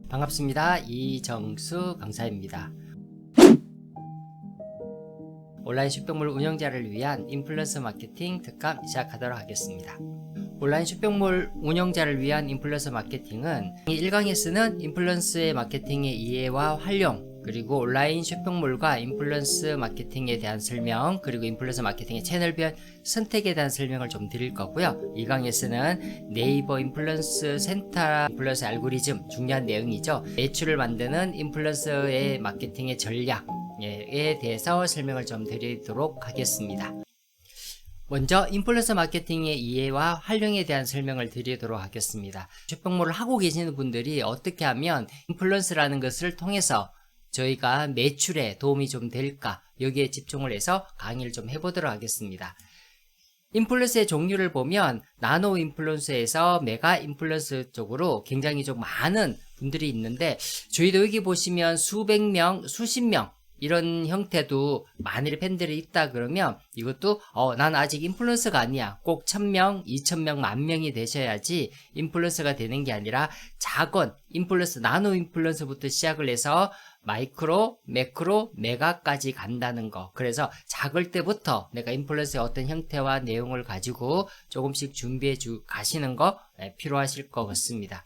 반갑습니다. 이정수 강사입니다. 온라인 쇼핑몰 운영자를 위한 인플루언서 마케팅 특강 시작하도록 하겠습니다. 온라인 쇼핑몰 운영자를 위한 인플루언서 마케팅은 1강에서는 인플루언서의 마케팅의 이해와 활용, 그리고 온라인 쇼핑몰과 인플루언서 마케팅에 대한 설명, 그리고 인플루언서 마케팅의 채널별 선택에 대한 설명을 좀 드릴 거고요. 2강에서는 네이버 인플루언서 센터, 인플루언서 알고리즘 중요한 내용이죠. 매출을 만드는 인플루언서의 마케팅의 전략에 대해서 설명을 좀 드리도록 하겠습니다. 먼저 인플루언서 마케팅의 이해와 활용에 대한 설명을 드리도록 하겠습니다. 쇼핑몰을 하고 계시는 분들이 어떻게 하면 인플루언서라는 것을 통해서 저희가 매출에 도움이 좀 될까, 여기에 집중을 해서 강의를 좀 해보도록 하겠습니다. 인플루언서의 종류를 보면 나노 인플루언서에서 메가 인플루언서 쪽으로 굉장히 좀 많은 분들이 있는데, 저희도 여기 보시면 수백 명, 수십 명 이런 형태도 많은 팬들이 있다 그러면 이것도 난 아직 인플루언서가 아니야. 꼭 1000명, 2000명, 10,000명이 되셔야지 인플루언서가 되는 게 아니라 작은 인플루언서, 나노 인플루언서부터 시작을 해서 마이크로, 매크로, 메가까지 간다는 거. 그래서 작을 때부터 내가 인플루언서의 어떤 형태와 내용을 가지고 조금씩 준비해 가시는 거 필요하실 것 같습니다.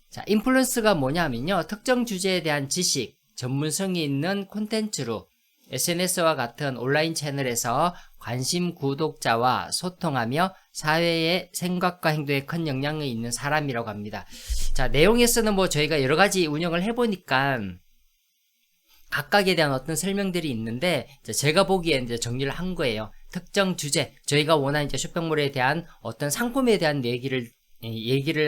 자, 인플루언서가 뭐냐면요, 특정 주제에 대한 지식, 전문성이 있는 콘텐츠로 SNS와 같은 온라인 채널에서 관심 구독자와 소통하며 사회의 생각과 행동에 큰 영향이 있는 사람이라고 합니다. 자, 내용에서는 저희가 여러 가지 운영을 해보니까 각각에 대한 어떤 설명들이 있는데, 제가 보기엔 이제 정리를 한 거예요. 특정 주제, 저희가 원하는 이제 쇼핑몰에 대한 어떤 상품에 대한 얘기를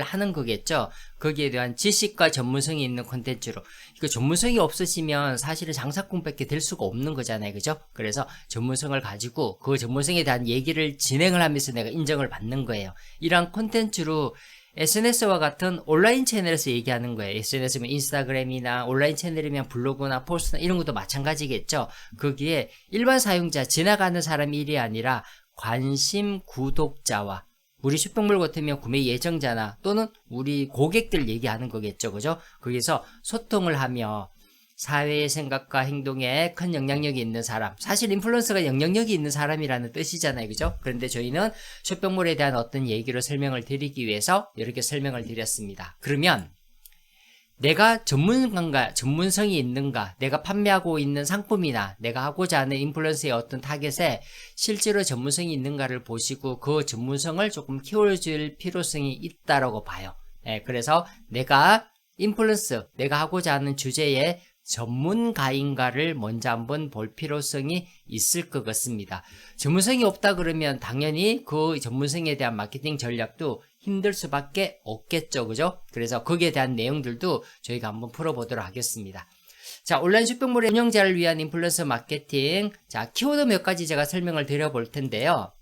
하는 거겠죠. 거기에 대한 지식과 전문성이 있는 콘텐츠로. 그 전문성이 없으시면 사실은 장사꾼밖에 될 수가 없는 거잖아요. 그죠? 그래서 전문성을 가지고 그 전문성에 대한 얘기를 진행을 하면서 내가 인정을 받는 거예요. 이러한 콘텐츠로 SNS와 같은 온라인 채널에서 얘기하는 거예요. SNS면 인스타그램이나 온라인 채널이면 블로그나 포스트나 이런 것도 마찬가지겠죠. 거기에 일반 사용자, 지나가는 사람 일이 아니라 관심 구독자와 우리 쇼핑몰 같으면 구매 예정자나 또는 우리 고객들 얘기하는 거겠죠. 그죠? 거기서 소통을 하며 사회의 생각과 행동에 큰 영향력이 있는 사람. 사실 인플루언서가 영향력이 있는 사람이라는 뜻이잖아요. 그죠? 그런데 저희는 쇼핑몰에 대한 어떤 얘기로 설명을 드리기 위해서 이렇게 설명을 드렸습니다. 그러면 내가 전문가인가, 전문성이 있는가, 내가 판매하고 있는 상품이나 내가 하고자 하는 인플루언서의 어떤 타겟에 실제로 전문성이 있는가를 보시고 그 전문성을 조금 키워줄 필요성이 있다라고 봐요. 그래서 내가 인플루언서, 내가 하고자 하는 주제에 전문가인가를 먼저 한번 볼 필요성이 있을 것 같습니다. 전문성이 없다 그러면 당연히 그 전문성에 대한 마케팅 전략도 힘들 수밖에 없겠죠. 그죠? 그래서 거기에 대한 내용들도 저희가 한번 풀어보도록 하겠습니다. 자, 온라인 쇼핑몰의 운영자를 위한 인플루언서 마케팅. 자, 키워드 몇 가지 제가 설명을 드려볼 텐데요.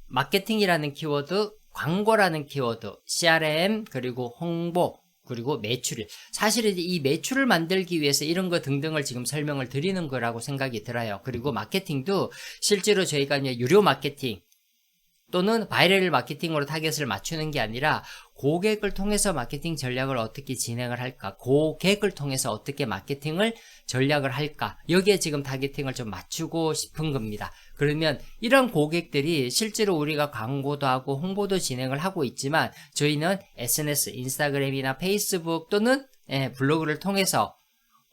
마케팅이라는 키워드, 광고라는 키워드, CRM, 그리고 홍보, 그리고 매출. 사실은 이 매출을 만들기 위해서 이런 거 등등을 지금 설명을 드리는 거라고 생각이 들어요. 그리고 마케팅도 실제로 저희가 이제 유료 마케팅 또는 바이럴 마케팅으로 타겟을 맞추는 게 아니라 고객을 통해서 마케팅 전략을 어떻게 진행을 할까, 고객을 통해서 어떻게 마케팅을 전략을 할까, 여기에 지금 타겟팅을 좀 맞추고 싶은 겁니다. 그러면 이런 고객들이 실제로 우리가 광고도 하고 홍보도 진행을 하고 있지만 저희는 SNS, 인스타그램이나 페이스북 또는 블로그를 통해서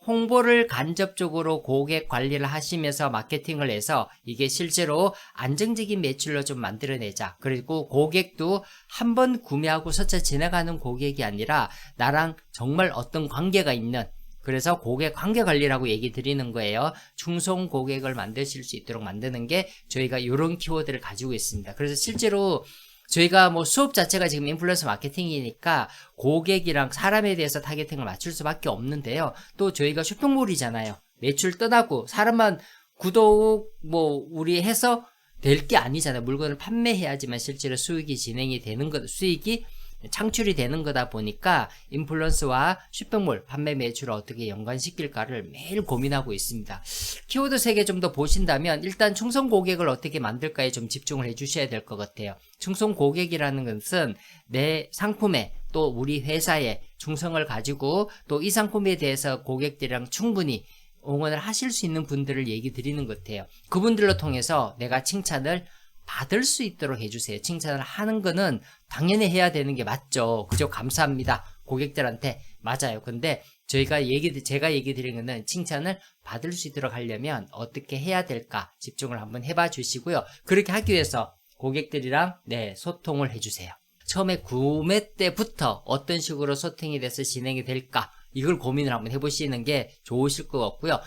홍보를 간접적으로 고객 관리를 하시면서 마케팅을 해서 이게 실제로 안정적인 매출로 좀 만들어내자. 그리고 고객도 한번 구매하고 스쳐 지나가는 고객이 아니라 나랑 정말 어떤 관계가 있는, 그래서 고객 관계 관리라고 얘기 드리는 거예요. 충성 고객을 만드실 수 있도록 만드는 게 저희가 이런 키워드를 가지고 있습니다. 그래서 실제로 저희가 수업 자체가 지금 인플루언서 마케팅이니까 고객이랑 사람에 대해서 타겟팅을 맞출 수밖에 없는데요. 또 저희가 쇼핑몰이잖아요. 매출 떠나고 사람만 구독 우리 해서 될 게 아니잖아요. 물건을 판매해야지만 실제로 수익이 진행이 되는 것, 수익이 창출이 되는 거다 보니까 인플루언스와 쇼핑몰 판매 매출을 어떻게 연관시킬까를 매일 고민하고 있습니다. 키워드 3개 좀 더 보신다면 일단 충성 고객을 어떻게 만들까에 좀 집중을 해 주셔야 될 것 같아요. 충성 고객이라는 것은 내 상품에 또 우리 회사에 충성을 가지고 또 이 상품에 대해서 고객들이랑 충분히 응원을 하실 수 있는 분들을 얘기 드리는 것 같아요. 그분들로 통해서 내가 칭찬을 받을 수 있도록 해주세요. 칭찬을 하는 거는 당연히 해야 되는 게 맞죠. 그죠? 감사합니다. 고객들한테. 맞아요. 근데 제가 얘기 드린 거는 칭찬을 받을 수 있도록 하려면 어떻게 해야 될까 집중을 한번 해봐 주시고요. 그렇게 하기 위해서 고객들이랑 소통을 해주세요. 처음에 구매 때부터 어떤 식으로 소통이 돼서 진행이 될까 이걸 고민을 한번 해보시는 게 좋으실 것 같고요.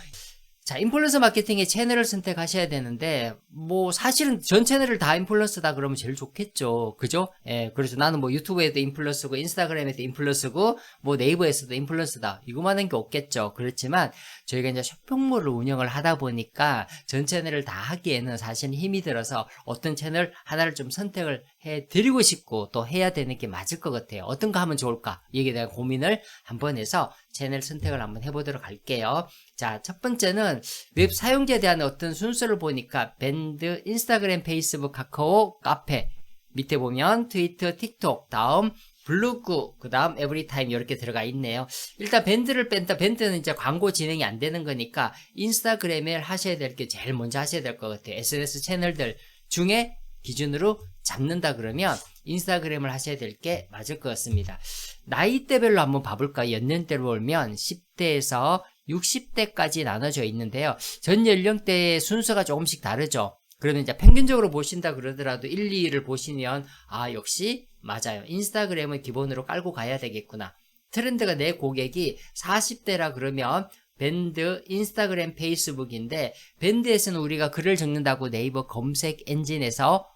자, 인플루언서 마케팅의 채널을 선택하셔야 되는데, 뭐, 사실은 전 채널을 다 인플루언서다 그러면 제일 좋겠죠. 그죠? 예, 그래서 나는 뭐 유튜브에도 인플루언서고, 인스타그램에도 인플루언서고, 뭐 네이버에서도 인플루언서다. 이거만한 게 없겠죠. 그렇지만, 저희가 이제 쇼핑몰을 운영을 하다 보니까, 전 채널을 다 하기에는 사실 힘이 들어서 어떤 채널 하나를 좀 선택을 해 드리고 싶고, 또 해야 되는 게 맞을 것 같아요. 어떤 거 하면 좋을까? 여기에 대한 고민을 한번 해서 채널 선택을 한번 해보도록 할게요. 자, 첫 번째는 웹 사용자에 대한 어떤 순서를 보니까 밴드, 인스타그램, 페이스북, 카카오, 카페 밑에 보면 트위터, 틱톡, 다음 블로그, 그 다음 에브리타임 이렇게 들어가 있네요. 일단 밴드를 뺀다. 밴드는 이제 광고 진행이 안 되는 거니까 인스타그램에 하셔야 될 게 제일 먼저 하셔야 될 것 같아요. SNS 채널들 중에 기준으로 잡는다 그러면 인스타그램을 하셔야 될 게 맞을 것 같습니다. 나이대별로 한번 봐볼까요? 연령대로 보면 10대에서 60대까지 나눠져 있는데요. 전 연령대의 순서가 조금씩 다르죠. 그러면 이제 평균적으로 보신다 그러더라도 1, 2를 보시면 역시 맞아요. 인스타그램은 기본으로 깔고 가야 되겠구나. 트렌드가 내 고객이 40대라 그러면 밴드, 인스타그램, 페이스북인데 밴드에서는 우리가 글을 적는다고 네이버 검색 엔진에서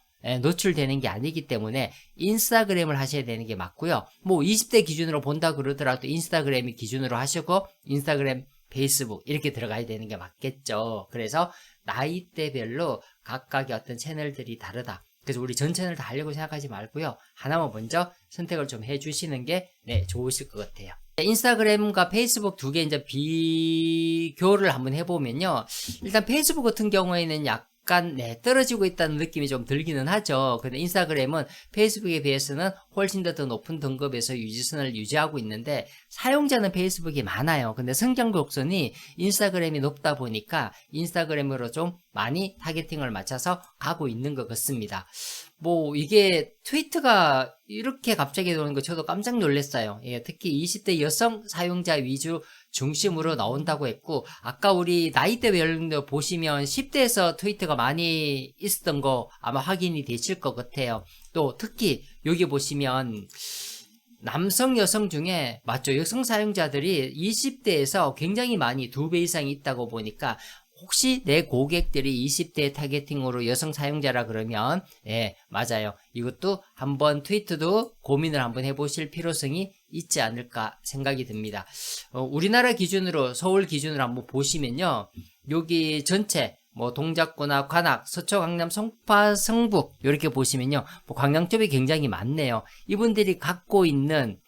노출되는 게 아니기 때문에 인스타그램을 하셔야 되는 게 맞고요. 뭐 20대 기준으로 본다 그러더라도 인스타그램이 기준으로 하시고 인스타그램, 페이스북 이렇게 들어가야 되는 게 맞겠죠. 그래서 나이대별로 각각의 어떤 채널들이 다르다. 그래서 우리 전 채널 다 하려고 생각하지 말고요. 하나만 먼저 선택을 좀 해주시는 게 좋으실 것 같아요. 인스타그램과 페이스북 두 개 이제 비교를 한번 해보면요. 일단 페이스북 같은 경우에는 약간 떨어지고 있다는 느낌이 좀 들기는 하죠. 근데 인스타그램은 페이스북에 비해서는 훨씬 더 높은 등급에서 유지선을 유지하고 있는데 사용자는 페이스북이 많아요. 근데 성장 곡선이 인스타그램이 높다 보니까 인스타그램으로 좀 많이 타겟팅을 맞춰서 가고 있는 것 같습니다. 뭐 이게 트위터가 이렇게 갑자기 도는 거 저도 깜짝 놀랐어요. 특히 20대 여성 사용자 위주 중심으로 나온다고 했고 아까 우리 나이대 연령대 보시면 10대에서 트위터가 많이 있었던 거 아마 확인이 되실 것 같아요. 또 특히 여기 보시면 남성 여성 중에 맞죠? 여성 사용자들이 20대에서 굉장히 많이 2배 이상이 있다고 보니까 혹시 내 고객들이 20대 타겟팅으로 여성 사용자라 그러면 맞아요. 이것도 한번 트위터도 고민을 한번 해보실 필요성이 있지 않을까 생각이 듭니다. 우리나라 기준으로 서울 기준으로 한번 보시면요. 여기 전체 뭐 동작구나 관악, 서초, 강남, 송파, 성북 이렇게 보시면요. 뭐 광양 쪽이 굉장히 많네요. 이분들이 갖고 있는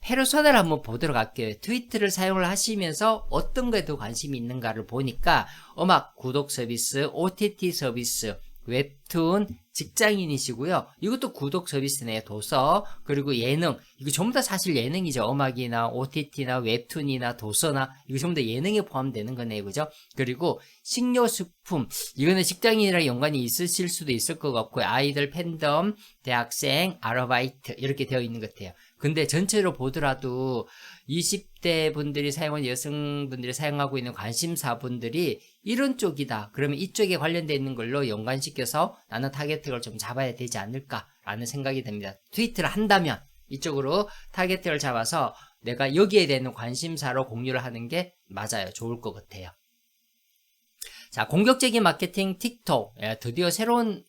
페르소나를 한번 보도록 할게요. 트위터를 사용을 하시면서 어떤 거에 더 관심이 있는가를 보니까 음악, 구독 서비스, OTT 서비스, 웹툰, 직장인이시고요. 이것도 구독 서비스네요. 도서, 그리고 예능. 이거 전부 다 사실 예능이죠. 음악이나 OTT나 웹툰이나 도서나 이거 전부 다 예능에 포함되는 거네요. 그죠? 그리고 식료식품. 이거는 직장인이랑 연관이 있으실 수도 있을 것 같고요. 아이들 팬덤, 대학생, 아르바이트 이렇게 되어 있는 것 같아요. 근데 전체로 보더라도 20대 분들이 사용하는 여성분들이 사용하고 있는 관심사분들이 이런 쪽이다. 그러면 이쪽에 관련되어 있는 걸로 연관시켜서 나는 타겟팅을 좀 잡아야 되지 않을까라는 생각이 듭니다. 트위터를 한다면 이쪽으로 타겟팅을 잡아서 내가 여기에 대한 관심사로 공유를 하는 게 맞아요. 좋을 것 같아요. 자, 공격적인 마케팅 틱톡. 드디어 새로운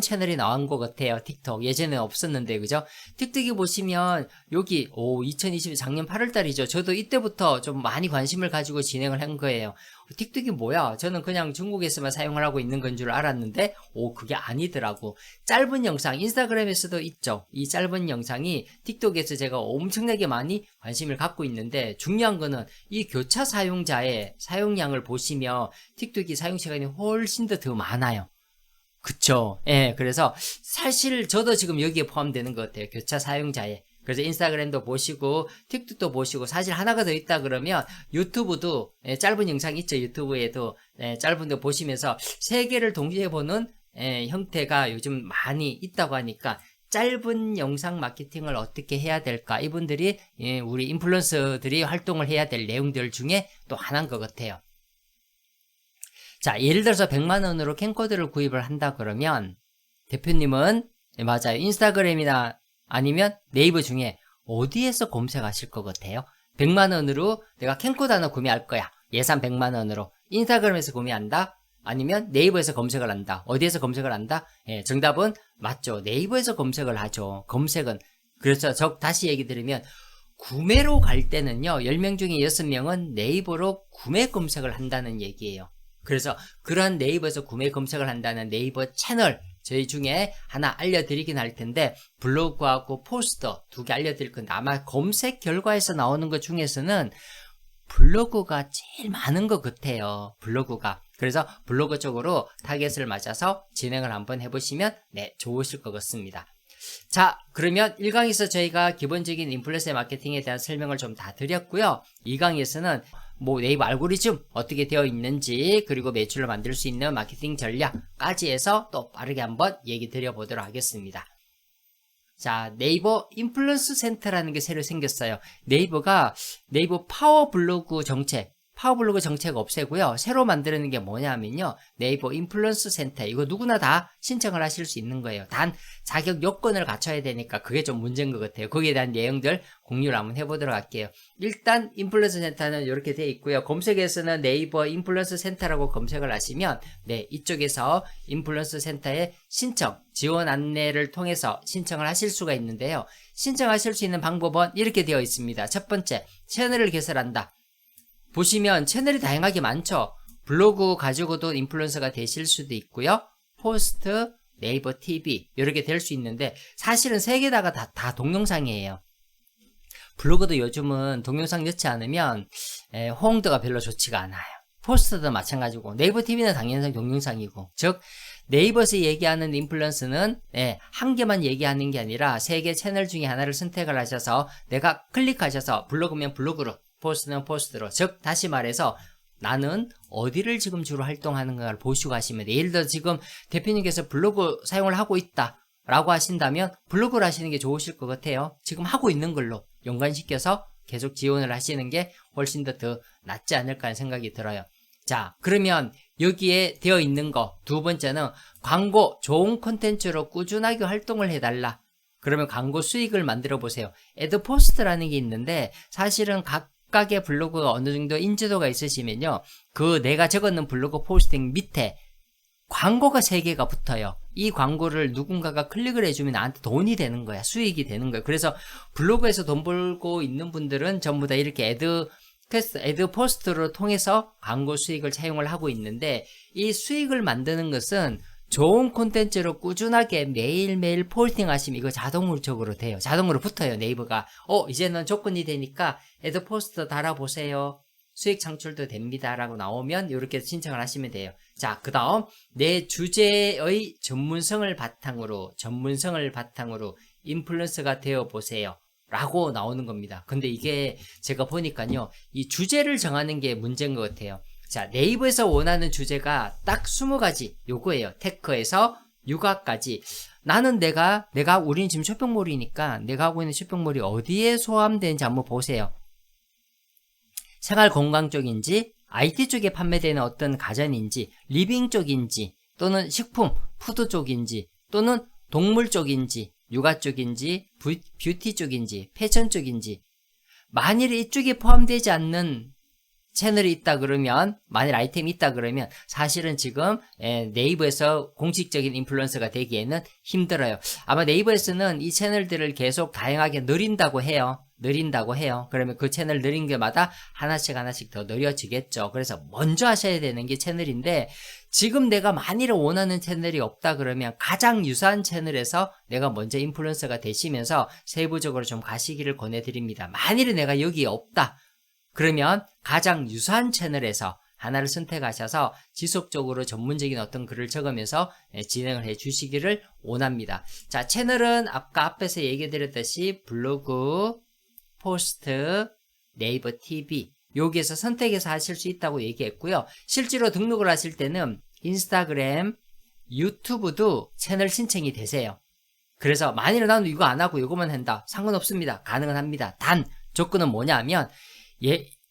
채널이 나온 것 같아요. 틱톡. 예전에 없었는데, 그죠? 틱톡에 보시면, 여기, 2020 작년 8월 달이죠. 저도 이때부터 좀 많이 관심을 가지고 진행을 한 거예요. 틱톡이 뭐야? 저는 그냥 중국에서만 사용을 하고 있는 건 줄 알았는데 그게 아니더라고. 짧은 영상, 인스타그램에서도 있죠. 이 짧은 영상이 틱톡에서 제가 엄청나게 많이 관심을 갖고 있는데, 중요한 거는 이 교차 사용자의 사용량을 보시면 틱톡이 사용 시간이 훨씬 더 많아요. 그쵸? 예, 그래서 사실 저도 지금 여기에 포함되는 것 같아요. 교차 사용자에. 그래서 인스타그램도 보시고 틱톡도 보시고, 사실 하나가 더 있다 그러면 유튜브도 짧은 영상 있죠. 유튜브에도 짧은 거 보시면서 세 개를 동시에 보는 형태가 요즘 많이 있다고 하니까, 짧은 영상 마케팅을 어떻게 해야 될까, 이분들이 우리 인플루언서들이 활동을 해야 될 내용들 중에 또 하나인 것 같아요. 자, 예를 들어서 100만 원으로 캠코더를 구입을 한다 그러면 대표님은 맞아요, 인스타그램이나 아니면 네이버 중에 어디에서 검색하실 것 같아요? 100만 원으로 내가 캠코더 하나 구매할 거야. 예산 100만 원으로. 인스타그램에서 구매한다? 아니면 네이버에서 검색을 한다? 어디에서 검색을 한다? 정답은 맞죠. 네이버에서 검색을 하죠. 검색은. 그래서 다시 얘기 드리면, 구매로 갈 때는요, 10명 중에 6명은 네이버로 구매 검색을 한다는 얘기예요. 그래서 그런 네이버에서 구매 검색을 한다는 네이버 채널, 저희 중에 하나 알려드리긴 할 텐데, 블로그하고 포스터 2개 알려드릴 건데, 아마 검색 결과에서 나오는 것 중에서는 블로그가 제일 많은 것 같아요. 블로그가. 그래서 블로그 쪽으로 타겟을 맞아서 진행을 한번 해보시면 좋으실 것 같습니다. 자, 그러면 1강에서 저희가 기본적인 인플루언서 마케팅에 대한 설명을 좀 다 드렸고요. 2강에서는 네이버 알고리즘 어떻게 되어 있는지, 그리고 매출을 만들 수 있는 마케팅 전략까지 해서 또 빠르게 한번 얘기 드려보도록 하겠습니다. 자, 네이버 인플루언스 센터라는 게 새로 생겼어요. 네이버가 네이버 파워블로그 정책 없애고요. 새로 만드는 게 뭐냐면요, 네이버 인플루언스 센터, 이거 누구나 다 신청을 하실 수 있는 거예요. 단 자격 요건을 갖춰야 되니까 그게 좀 문제인 것 같아요. 거기에 대한 내용들 공유를 한번 해보도록 할게요. 일단 인플루언스 센터는 이렇게 되어 있고요. 검색에서는 네이버 인플루언스 센터라고 검색을 하시면 이쪽에서 인플루언스 센터에 신청, 지원 안내를 통해서 신청을 하실 수가 있는데요. 신청하실 수 있는 방법은 이렇게 되어 있습니다. 첫 번째, 채널을 개설한다. 보시면 채널이 다양하게 많죠. 블로그 가지고도 인플루언서가 되실 수도 있고요. 포스트, 네이버 TV 이렇게 될 수 있는데, 사실은 세 개 다가 다 동영상이에요. 블로그도 요즘은 동영상 넣지 않으면 호응도가 별로 좋지가 않아요. 포스트도 마찬가지고, 네이버 TV는 당연히 동영상이고, 즉 네이버에서 얘기하는 인플루언서는 한 개만 얘기하는 게 아니라 세 개 채널 중에 하나를 선택을 하셔서 내가 클릭하셔서 블로그면 블로그로, 포스트는 포스트로, 즉 다시 말해서 나는 어디를 지금 주로 활동하는가를 보시고 하시면 돼요. 예를 들어 지금 대표님께서 블로그 사용을 하고 있다 라고 하신다면 블로그를 하시는 게 좋으실 것 같아요. 지금 하고 있는 걸로 연관시켜서 계속 지원을 하시는 게 훨씬 더 낫지 않을까 하는 생각이 들어요. 자, 그러면 여기에 되어 있는 거 두 번째는 광고, 좋은 콘텐츠로 꾸준하게 활동을 해달라. 그러면 광고 수익을 만들어 보세요. 애드포스트라는 게 있는데, 사실은 각각의 블로그가 어느 정도 인지도가 있으시면요, 그 내가 적어놓은 블로그 포스팅 밑에 광고가 3개가 붙어요. 이 광고를 누군가가 클릭을 해주면 나한테 돈이 되는 거야. 수익이 되는 거야. 그래서 블로그에서 돈 벌고 있는 분들은 전부 다 이렇게 애드포스트를 통해서 광고 수익을 차용을 하고 있는데, 이 수익을 만드는 것은 좋은 콘텐츠로 꾸준하게 매일매일 포스팅 하시면 이거 자동적으로 돼요. 자동으로 붙어요. 네이버가 이제는 조건이 되니까 애드포스트 달아보세요, 수익 창출도 됩니다 라고 나오면 이렇게 신청을 하시면 돼요. 자, 그 다음 내 주제의 전문성을 바탕으로 인플루언서가 되어보세요 라고 나오는 겁니다. 근데 이게 제가 보니까요, 이 주제를 정하는 게 문제인 것 같아요. 자, 네이버에서 원하는 주제가 딱 20가지 요거예요. 테크에서 육아까지. 나는 우리는 지금 쇼핑몰이니까 내가 하고 있는 쇼핑몰이 어디에 소함되는지 한번 보세요. 생활 건강 쪽인지, IT 쪽에 판매되는 어떤 가전인지, 리빙 쪽인지, 또는 식품, 푸드 쪽인지, 또는 동물 쪽인지, 육아 쪽인지, 뷰티 쪽인지, 패션 쪽인지. 만일 이쪽에 포함되지 않는 채널이 있다 그러면, 만일 아이템이 있다 그러면 사실은 지금 네이버에서 공식적인 인플루언서가 되기에는 힘들어요. 아마 네이버에서는 이 채널들을 계속 다양하게 늘린다고 해요. 느린다고 해요. 그러면 그 채널 느린 게마다 하나씩 더 느려지겠죠. 그래서 먼저 하셔야 되는 게 채널인데 지금 내가 만일에 원하는 채널이 없다 그러면 가장 유사한 채널에서 내가 먼저 인플루언서가 되시면서 세부적으로 좀 가시기를 권해드립니다. 만일에 내가 여기에 없다 그러면 가장 유사한 채널에서 하나를 선택하셔서 지속적으로 전문적인 어떤 글을 적으면서 진행을 해 주시기를 원합니다. 자, 채널은 아까 앞에서 얘기 드렸듯이 블로그, 포스트, 네이버 TV 여기에서 선택해서 하실 수 있다고 얘기했고요. 실제로 등록을 하실 때는 인스타그램, 유튜브도 채널 신청이 되세요. 그래서 만일에 나는 이거 안 하고 이거만 한다. 상관없습니다. 가능은 합니다. 단 조건은 뭐냐면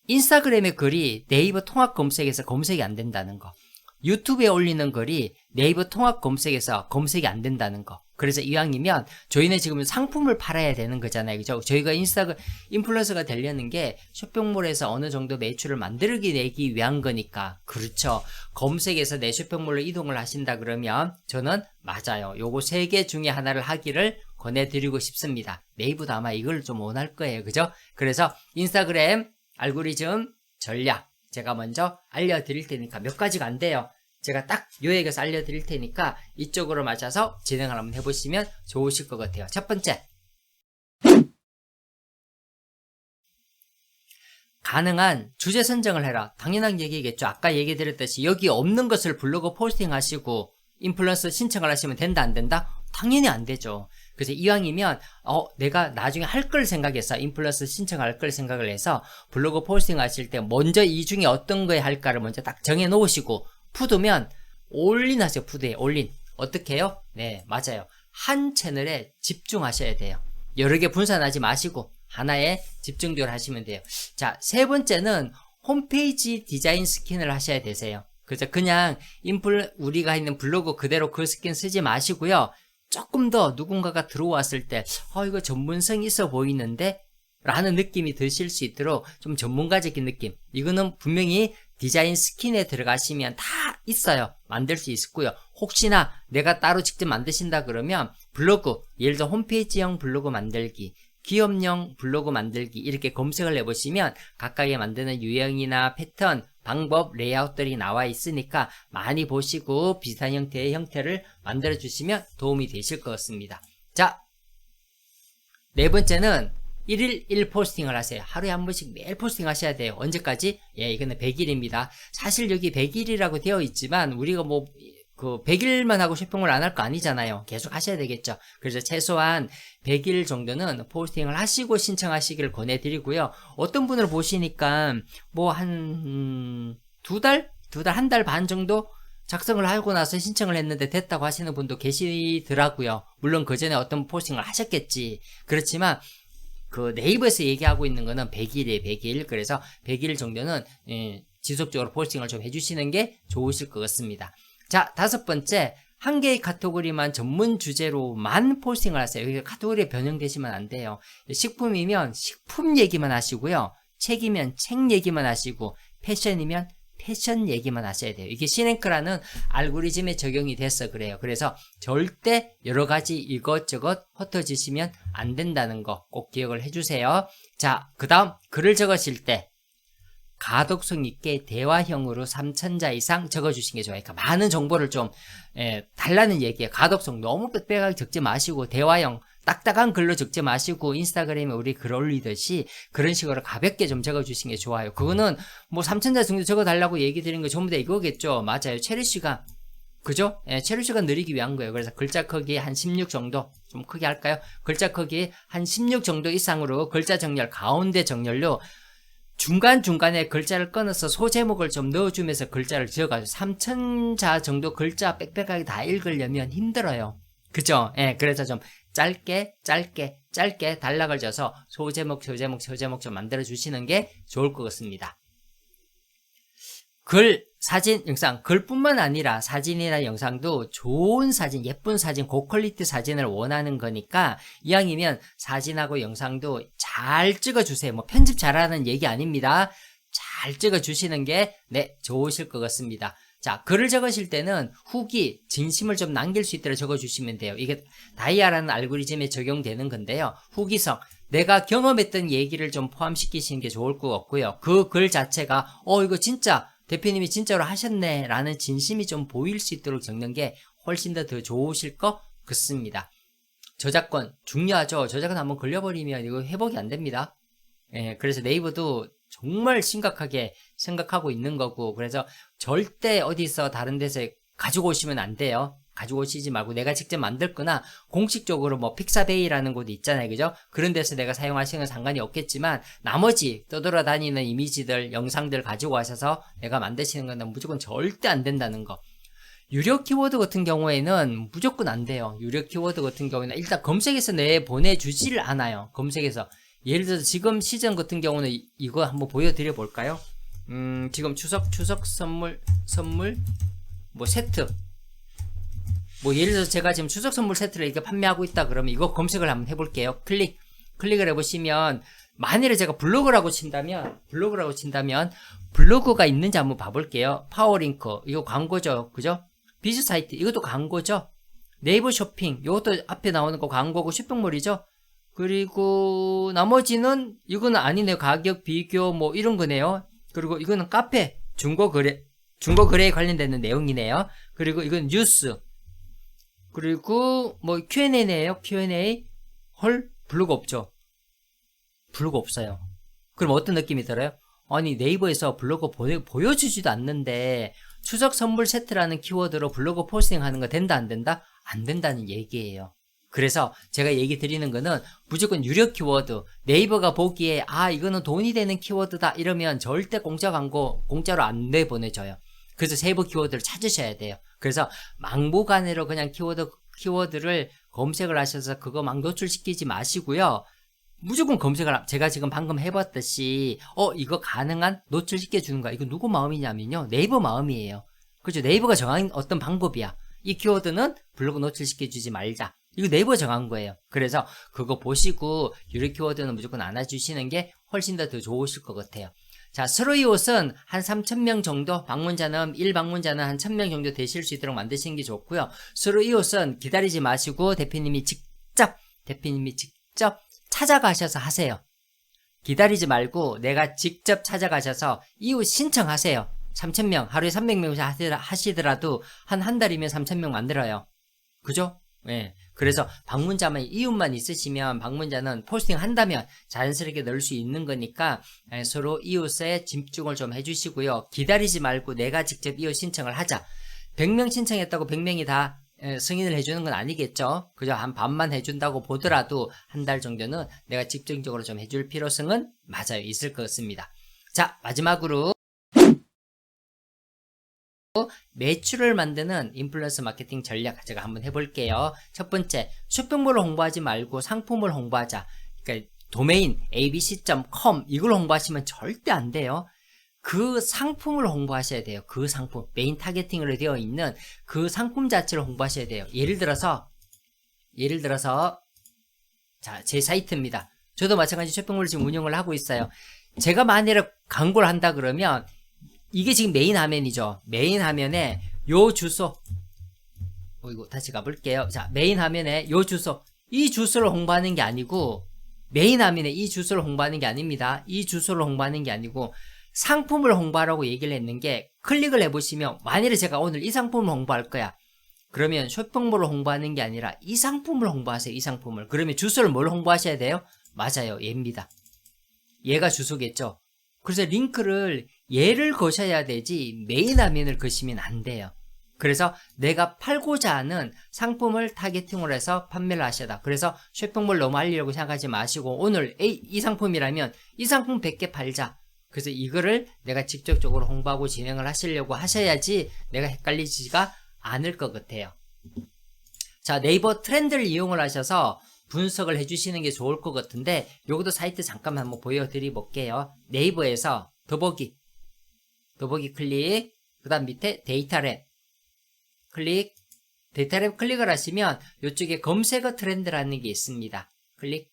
인스타그램의 글이 네이버 통합 검색에서 검색이 안 된다는 거. 유튜브에 올리는 글이 네이버 통합 검색에서 검색이 안 된다는 거. 그래서 이왕이면 저희는 지금 상품을 팔아야 되는 거잖아요. 그죠? 저희가 인플루언서가 되려는 게 쇼핑몰에서 어느 정도 매출을 내기 위한 거니까. 그렇죠. 검색에서 내 쇼핑몰로 이동을 하신다 그러면 저는 맞아요. 요거 3개 중에 하나를 하기를 권해드리고 싶습니다. 네이버도 아마 이걸 좀 원할 거예요. 그죠? 그래서 인스타그램 알고리즘 전략 제가 먼저 알려드릴 테니까 몇 가지가 안 돼요. 제가 딱 요약해서 알려드릴 테니까 이쪽으로 맞춰서 진행을 한번 해보시면 좋으실 것 같아요. 첫 번째, 가능한 주제 선정을 해라. 당연한 얘기겠죠. 아까 얘기 드렸듯이 여기 없는 것을 블로그 포스팅 하시고 인플루언서 신청을 하시면 된다 안 된다? 당연히 안 되죠. 그래서 이왕이면 내가 나중에 할 걸 생각해서 인플루언서 신청할 걸 생각을 해서 블로그 포스팅 하실 때 먼저 이 중에 어떤 거에 할까를 먼저 딱 정해 놓으시고 푸드면 올린 하세요. 푸드에 올린. 어떻게 해요? 네, 맞아요. 한 채널에 집중하셔야 돼요. 여러 개 분산하지 마시고 하나에 집중적으로 하시면 돼요. 자, 3번째는 홈페이지 디자인 스킨을 하셔야 되세요. 그래서 그냥 우리가 있는 블로그 그대로 그 스킨 쓰지 마시고요. 조금 더 누군가가 들어왔을 때 이거 전문성 있어 보이는데? 라는 느낌이 드실 수 있도록 좀 전문가적인 느낌. 이거는 분명히 디자인 스킨에 들어가시면 다 있어요. 만들 수 있고요. 혹시나 내가 따로 직접 만드신다 그러면 블로그, 예를 들어 홈페이지형 블로그 만들기, 기업용 블로그 만들기 이렇게 검색을 해보시면 각각의 만드는 유형이나 패턴, 방법, 레이아웃들이 나와 있으니까 많이 보시고 비슷한 형태의 형태를 만들어 주시면 도움이 되실 것 같습니다. 자, 4번째는 1일 1포스팅을 하세요. 하루에 한 번씩 매일 포스팅 하셔야 돼요. 언제까지? 이거는 100일입니다. 사실 여기 100일이라고 되어 있지만 우리가 100일만 하고 쇼핑을 안 할 거 아니잖아요. 계속 하셔야 되겠죠. 그래서 최소한 100일 정도는 포스팅을 하시고 신청하시기를 권해드리고요. 어떤 분을 보시니까 한 2달? 한 달 반 정도 작성을 하고 나서 신청을 했는데 됐다고 하시는 분도 계시더라고요. 물론 그 전에 어떤 포스팅을 하셨겠지. 그렇지만 그 네이버에서 얘기하고 있는 거는 100일이에요. 100일. 그래서 100일 정도는 지속적으로 포스팅을 좀 해주시는 게 좋으실 것 같습니다. 자, 5번째, 한 개의 카테고리만 전문 주제로만 포스팅을 하세요. 여기 카테고리에 변형되시면 안 돼요. 식품이면 식품 얘기만 하시고요. 책이면 책 얘기만 하시고 패션이면 패션 얘기만 하셔야 돼요. 이게 시랭크라는 알고리즘에 적용이 돼서 그래요. 그래서 절대 여러 가지 이것저것 흩어지시면 안 된다는 거 꼭 기억을 해주세요. 자, 그 다음 글을 적으실 때 가독성 있게 대화형으로 3,000자 이상 적어주시는 게 좋아요. 그러니까 많은 정보를 좀 달라는 얘기예요. 가독성 너무 빽빽하게 적지 마시고 대화형 딱딱한 글로 적지 마시고 인스타그램에 우리 글 올리듯이 그런 식으로 가볍게 좀 적어주시는 게 좋아요. 그거는 3,000자 정도 적어달라고 얘기 드린 거 전부 다 이거겠죠. 맞아요. 체류시간 그죠? 체류시간 늘리기 위한 거예요. 그래서 글자 크기 한 16 정도 좀 크게 할까요? 글자 크기 한 16 정도 이상으로 글자 정렬 가운데 정렬로 중간중간에 글자를 끊어서 소제목을 좀 넣어주면서 글자를 지어가지고 3,000자 정도 글자 빽빽하게 다 읽으려면 힘들어요. 그죠? 그래서 좀 짧게 단락을 줘서 소제목 좀 만들어 주시는 게 좋을 것 같습니다. 글, 사진, 영상, 글뿐만 아니라 사진이나 영상도 좋은 사진, 예쁜 사진, 고퀄리티 사진을 원하는 거니까 이왕이면 사진하고 영상도 잘 찍어주세요. 편집 잘하는 얘기 아닙니다. 잘 찍어주시는 게 좋으실 것 같습니다. 자, 글을 적으실 때는 후기, 진심을 좀 남길 수 있도록 적어주시면 돼요. 이게 다이아라는 알고리즘에 적용되는 건데요. 후기성, 내가 경험했던 얘기를 좀 포함시키시는 게 좋을 것 같고요. 그 글 자체가 이거 진짜 대표님이 진짜로 하셨네 라는 진심이 좀 보일 수 있도록 적는 게 훨씬 더 좋으실 것 같습니다. 저작권 중요하죠. 저작권 한번 걸려버리면 이거 회복이 안 됩니다. 예, 그래서 네이버도 정말 심각하게 생각하고 있는 거고, 그래서 절대 어디서 다른 데서 가지고 오시면 안 돼요. 가지고 오시지 말고 내가 직접 만들 거나 공식적으로 뭐 픽사베이라는 곳이 있잖아요. 그죠? 그런 데서 내가 사용하시는 건 상관이 없겠지만 나머지 떠돌아다니는 이미지들, 영상들 가지고 와셔서 내가 만드시는 건 무조건 절대 안 된다는 거. 유료 키워드 같은 경우에는 무조건 안 돼요. 유료 키워드 같은 경우에는 일단 검색해서 보내주지를 않아요. 검색해서. 예를 들어서 지금 시즌 같은 경우는 이거 한번 보여드려 볼까요? 지금 추석 선물 뭐 세트, 뭐 예를 들어서 제가 지금 추석 선물 세트를 이렇게 판매하고 있다 그러면 이거 검색을 한번 해볼게요. 클릭을 해보시면 만일에 제가 블로그라고 친다면 블로그가 있는지 한번 봐볼게요. 파워링크 이거 광고죠, 그죠? 비즈사이트 이것도 광고죠. 네이버 쇼핑 이것도 앞에 나오는 거 광고고 쇼핑몰이죠. 그리고 나머지는 이거는 아니네요. 가격 비교 뭐 이런 거네요. 그리고 이거는 카페 중고거래에 관련되는 내용이네요. 그리고 이건 뉴스, 그리고 뭐 Q&A네요. Q&A. 헐, 블로그 없죠. 블로그 없어요. 그럼 어떤 느낌이 들어요? 아니 네이버에서 블로그 보여주지도 않는데 추석 선물 세트라는 키워드로 블로그 포스팅하는 거 된다 안 된다? 안 된다는 얘기예요. 그래서 제가 얘기 드리는 거는 무조건 유료 키워드, 네이버가 보기에 이거는 돈이 되는 키워드다 이러면 절대 공짜 광고 공짜로 안 내보내줘요. 그래서 세부 키워드를 찾으셔야 돼요. 그래서 막무가내로 그냥 키워드를 검색을 하셔서 그거 막 노출시키지 마시고요. 무조건 검색을, 제가 지금 방금 해봤듯이 이거 가능한 노출시켜 주는 거야. 이거 누구 마음이냐면요, 네이버 마음이에요. 그죠? 네이버가 정한 어떤 방법이야. 이 키워드는 블로그 노출시켜 주지 말자. 이거 네이버 정한 거예요. 그래서 그거 보시고 유료 키워드는 무조건 안아주시는 게 훨씬 더 좋으실 것 같아요. 자, 스루이옷은 한 3,000명 정도, 1방문자는 한 1,000명 정도 되실 수 있도록 만드시는 게 좋고요. 스루이옷은 기다리지 마시고 대표님이 직접 찾아가셔서 하세요. 기다리지 말고 내가 직접 찾아가셔서 이웃 신청하세요. 3,000명, 하루에 300명 하시더라도 한 달이면 3,000명 만들어요. 그죠? 예. 그래서 방문자만, 이웃만 있으시면 방문자는 포스팅 한다면 자연스럽게 넣을 수 있는 거니까 서로 이웃에 집중을 좀 해주시고요. 기다리지 말고 내가 직접 이웃 신청을 하자. 100명 신청했다고 100명이 다 승인을 해주는 건 아니겠죠. 그저 한 반만 해준다고 보더라도 한 달 정도는 내가 집중적으로 좀 해줄 필요성은 맞아요. 있을 것 같습니다. 자, 마지막으로 매출을 만드는 인플루언서 마케팅 전략 제가 한번 해볼게요. 첫 번째, 쇼핑몰을 홍보하지 말고 상품을 홍보하자. 그러니까 도메인 abc.com 이걸 홍보하시면 절대 안 돼요. 그 상품을 홍보하셔야 돼요. 그 상품, 메인 타겟팅으로 되어 있는 그 상품 자체를 홍보하셔야 돼요. 예를 들어서 자, 제 사이트입니다. 저도 마찬가지 쇼핑몰을 지금 운영을 하고 있어요. 제가 만약에 광고를 한다 그러면 이게 지금 메인 화면이죠. 메인 화면에 요 주소, 이거 다시 가볼게요. 자, 메인 화면에 요 주소, 이 주소를 홍보하는 게 아니고, 메인 화면에 이 주소를 홍보하는 게 아닙니다. 이 주소를 홍보하는 게 아니고 상품을 홍보하라고 얘기를 했는 게, 클릭을 해보시면 만일에 제가 오늘 이 상품을 홍보할 거야. 그러면 쇼핑몰을 홍보하는 게 아니라 이 상품을 홍보하세요. 이 상품을. 그러면 주소를 뭘 홍보하셔야 돼요? 맞아요. 얘입니다. 얘가 주소겠죠. 그래서 링크를 얘를 거셔야 되지 메인 화면을 거시면 안 돼요. 그래서 내가 팔고자 하는 상품을 타겟팅으로 해서 판매를 하셔다. 그래서 쇼핑몰 너무 알리려고 생각하지 마시고 오늘 이 상품이라면 이 상품 100개 팔자. 그래서 이거를 내가 직접적으로 홍보하고 진행을 하시려고 하셔야지 내가 헷갈리지가 않을 것 같아요. 자, 네이버 트렌드를 이용을 하셔서 분석을 해주시는 게 좋을 것 같은데, 요것도 사이트 잠깐만 한번 보여드려 볼게요. 네이버에서 더보기 클릭, 그 다음 밑에 데이터랩 클릭, 데이터랩 클릭을 하시면 이쪽에 검색어 트렌드라는 게 있습니다. 클릭.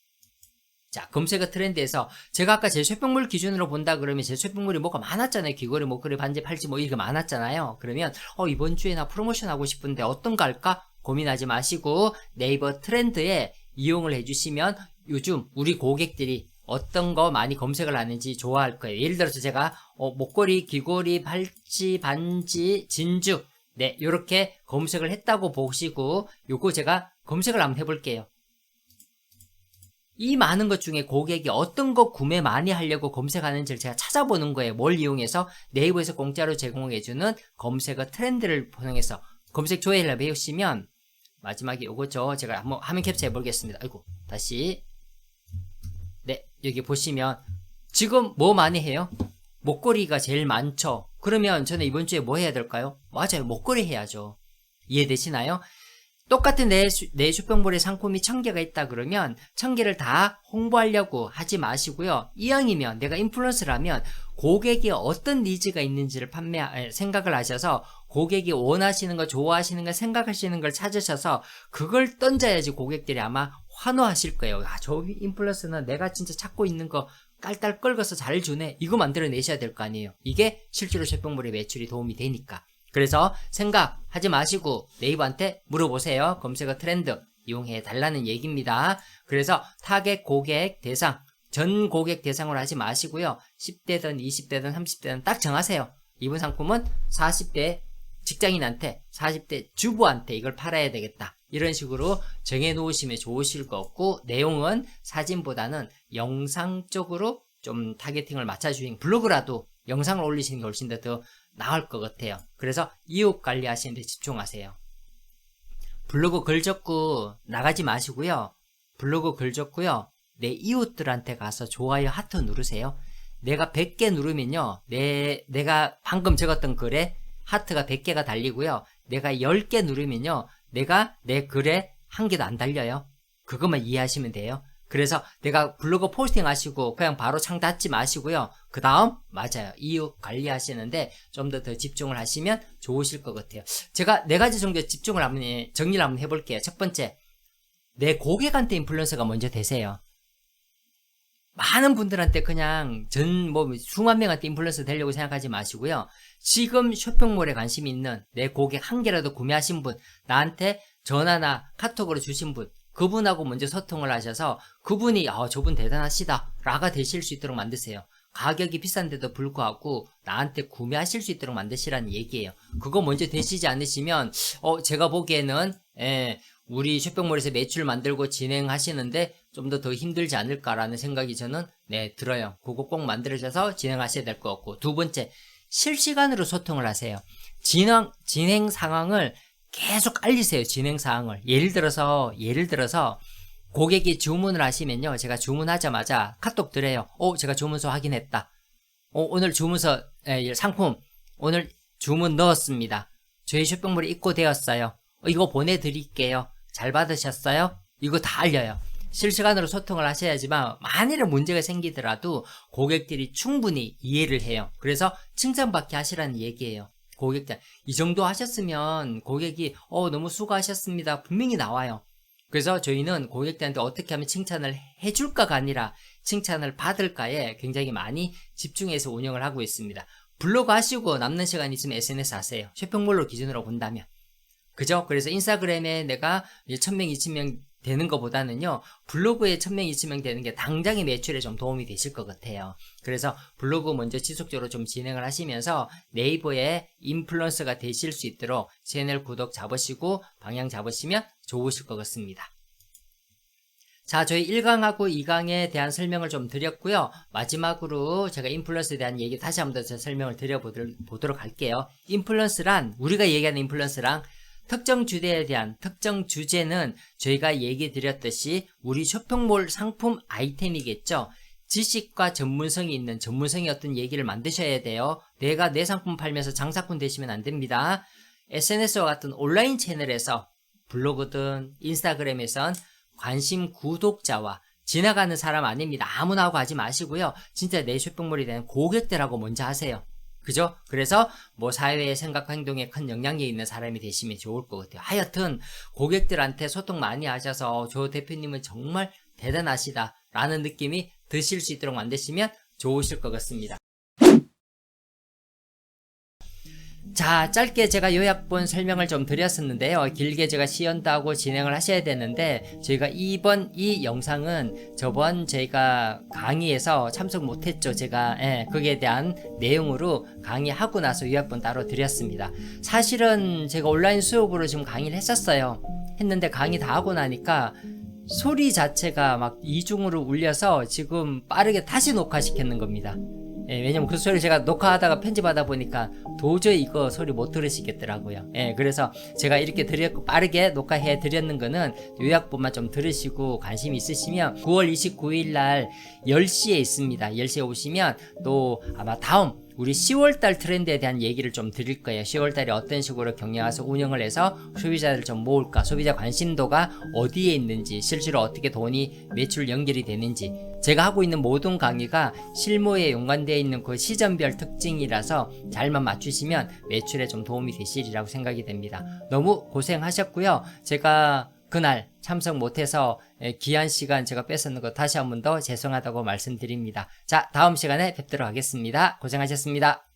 자, 검색어 트렌드에서 제가 아까 제 쇼핑몰 기준으로 본다 그러면 제 쇼핑몰이 뭐가 많았잖아요. 귀걸이, 목걸이, 반지, 팔찌 뭐 이렇게 많았잖아요. 그러면 이번 주에 나 프로모션 하고 싶은데 어떤 거 할까? 고민하지 마시고 네이버 트렌드에 이용을 해주시면 요즘 우리 고객들이 어떤 거 많이 검색을 하는지 좋아할 거예요. 예를 들어서 제가 목걸이, 귀걸이, 팔찌, 반지, 진주 네, 요렇게 검색을 했다고 보시고 요거 제가 검색을 한번 해볼게요. 이 많은 것 중에 고객이 어떤 거 구매 많이 하려고 검색하는지를 제가 찾아보는 거예요. 뭘 이용해서 네이버에서 공짜로 제공해주는 검색어 트렌드를 통해서 검색 조회를 배우시면 마지막에 요거죠. 제가 한번 화면 캡처해 보겠습니다. 아이고 다시 네 여기 보시면 지금 뭐 많이 해요? 목걸이가 제일 많죠. 그러면 저는 이번 주에 뭐 해야 될까요? 맞아요. 목걸이 해야죠. 이해되시나요? 똑같은 내 쇼핑몰에 상품이 1000개가 있다 그러면 1000개를 다 홍보하려고 하지 마시고요. 이왕이면 내가 인플루언서라면 고객이 어떤 니즈가 있는지를 생각을 하셔서 고객이 원하시는 거, 좋아하시는 거, 생각하시는 걸 찾으셔서 그걸 던져야지 고객들이 아마 환호하실 거예요. 아, 저 인플루언서는 내가 진짜 찾고 있는 거 깔깔 긁어서 잘 주네. 이거 만들어내셔야 될 거 아니에요. 이게 실제로 쇼핑몰의 매출이 도움이 되니까. 그래서 생각하지 마시고 네이버한테 물어보세요. 검색어 트렌드 이용해 달라는 얘기입니다. 그래서 타겟 고객 대상, 전 고객 대상으로 하지 마시고요. 10대든 20대든 30대든 딱 정하세요. 이번 상품은 40대 직장인한테, 40대 주부한테 이걸 팔아야 되겠다. 이런 식으로 정해 놓으시면 좋으실 것 같고, 내용은 사진보다는 영상 쪽으로 좀 타겟팅을 맞춰주시는, 블로그라도 영상을 올리시는 게 훨씬 더 나을 것 같아요. 그래서 이웃 관리하시는 데 집중하세요. 블로그 글 적고 나가지 마시고요. 블로그 글 적고요. 내 이웃들한테 가서 좋아요 하트 누르세요. 내가 100개 누르면요. 내가 방금 적었던 글에 하트가 100개가 달리고요. 내가 10개 누르면요. 내가 내 글에 1개도 안 달려요. 그것만 이해하시면 돼요. 그래서 내가 블로그 포스팅 하시고 그냥 바로 창 닫지 마시고요. 그 다음 맞아요. 이웃 관리하시는데 좀 더 집중을 하시면 좋으실 것 같아요. 제가 4가지 정도 정리를 한번 해볼게요. 첫 번째, 내 고객한테 인플루언서가 먼저 되세요. 많은 분들한테 그냥 수만 명한테 인플루언서 되려고 생각하지 마시고요. 지금 쇼핑몰에 관심이 있는 내 고객 1개라도 구매하신 분, 나한테 전화나 카톡으로 주신 분, 그분하고 먼저 소통을 하셔서 그분이 저분 대단하시다 라가 되실 수 있도록 만드세요. 가격이 비싼데도 불구하고 나한테 구매하실 수 있도록 만드시라는 얘기예요. 그거 먼저 되시지 않으시면 제가 보기에는 우리 쇼핑몰에서 매출 만들고 진행하시는데 좀 더 힘들지 않을까라는 생각이 저는 들어요. 그거 꼭 만들어셔서 진행하셔야 될 것 같고, 두 번째, 실시간으로 소통을 하세요. 진행 상황을 계속 알리세요. 진행 사항을. 예를 들어서 고객이 주문을 하시면요. 제가 주문하자마자 카톡 드려요. 제가 주문서 확인했다. 오늘 주문서 상품 오늘 주문 넣었습니다. 저희 쇼핑몰에 입고되었어요. 이거 보내드릴게요. 잘 받으셨어요? 이거 다 알려요. 실시간으로 소통을 하셔야지만 만일에 문제가 생기더라도 고객들이 충분히 이해를 해요. 그래서 칭찬받게 하시라는 얘기예요. 고객들 이 정도 하셨으면 고객이 너무 수고하셨습니다 분명히 나와요. 그래서 저희는 고객들한테 어떻게 하면 칭찬을 해줄까가 아니라 칭찬을 받을까에 굉장히 많이 집중해서 운영을 하고 있습니다. 블로그 하시고 남는 시간 있으면 SNS 하세요. 쇼핑몰로 기준으로 본다면 그죠? 그래서 인스타그램에 내가 1000명 2000명 되는 것보다는요, 블로그에 1000명 2000명 되는 게 당장의 매출에 좀 도움이 되실 것 같아요. 그래서 블로그 먼저 지속적으로 좀 진행을 하시면서 네이버에 인플루언서가 되실 수 있도록 채널 구독 잡으시고 방향 잡으시면 좋으실 것 같습니다. 자, 저희 1강하고 2강에 대한 설명을 좀 드렸고요. 마지막으로 제가 인플루언서에 대한 얘기 다시 한번 더 설명을 드려보도록 할게요. 인플루언서란, 우리가 얘기하는 인플루언서랑 특정 주제에 대한 특정 주제는 저희가 얘기 드렸듯이 우리 쇼핑몰 상품 아이템이겠죠. 지식과 전문성이 있는 전문성이 어떤 얘기를 만드셔야 돼요. 내가 내 상품 팔면서 장사꾼 되시면 안 됩니다. SNS와 같은 온라인 채널에서 블로그든 인스타그램에선 관심 구독자와 지나가는 사람 아닙니다. 아무나 하고 하지 마시고요. 진짜 내 쇼핑몰에 대한 고객들하고 먼저 하세요. 그죠? 그래서 사회의 생각과 행동에 큰 영향력이 있는 사람이 되시면 좋을 것 같아요. 하여튼 고객들한테 소통 많이 하셔서 저 대표님은 정말 대단하시다 라는 느낌이 드실 수 있도록 만드시면 좋으실 것 같습니다. 자, 짧게 제가 요약본 설명을 좀 드렸었는데요. 길게 제가 시연도 하고 진행을 하셔야 되는데, 저희가 이번 이 영상은 저번 저희가 강의에서 참석 못했죠. 제가, 거기에 대한 내용으로 강의하고 나서 요약본 따로 드렸습니다. 사실은 제가 온라인 수업으로 지금 강의를 했는데 강의 다 하고 나니까 소리 자체가 막 이중으로 울려서 지금 빠르게 다시 녹화시켰는 겁니다. 왜냐면 그 소리를 제가 녹화하다가 편집하다 보니까 도저히 이거 소리 못 들으시겠더라고요. 그래서 제가 이렇게 빠르게 녹화해 드렸는 거는 요약본만 좀 들으시고 관심 있으시면 9월 29일 날 10시에 있습니다. 10시에 오시면 또 아마 다음 우리 10월달 트렌드에 대한 얘기를 좀 드릴 거예요. 10월달에 어떤 식으로 경영해서 운영을 해서 소비자들을 좀 모을까, 소비자 관심도가 어디에 있는지, 실제로 어떻게 돈이 매출 연결이 되는지, 제가 하고 있는 모든 강의가 실무에 연관되어 있는 그 시점별 특징이라서 잘만 맞추시면 매출에 좀 도움이 되시리라고 생각이 됩니다. 너무 고생하셨고요. 제가 그날 참석 못해서 귀한 시간 제가 뺏었는 거 다시 한 번 더 죄송하다고 말씀드립니다. 자, 다음 시간에 뵙도록 하겠습니다. 고생하셨습니다.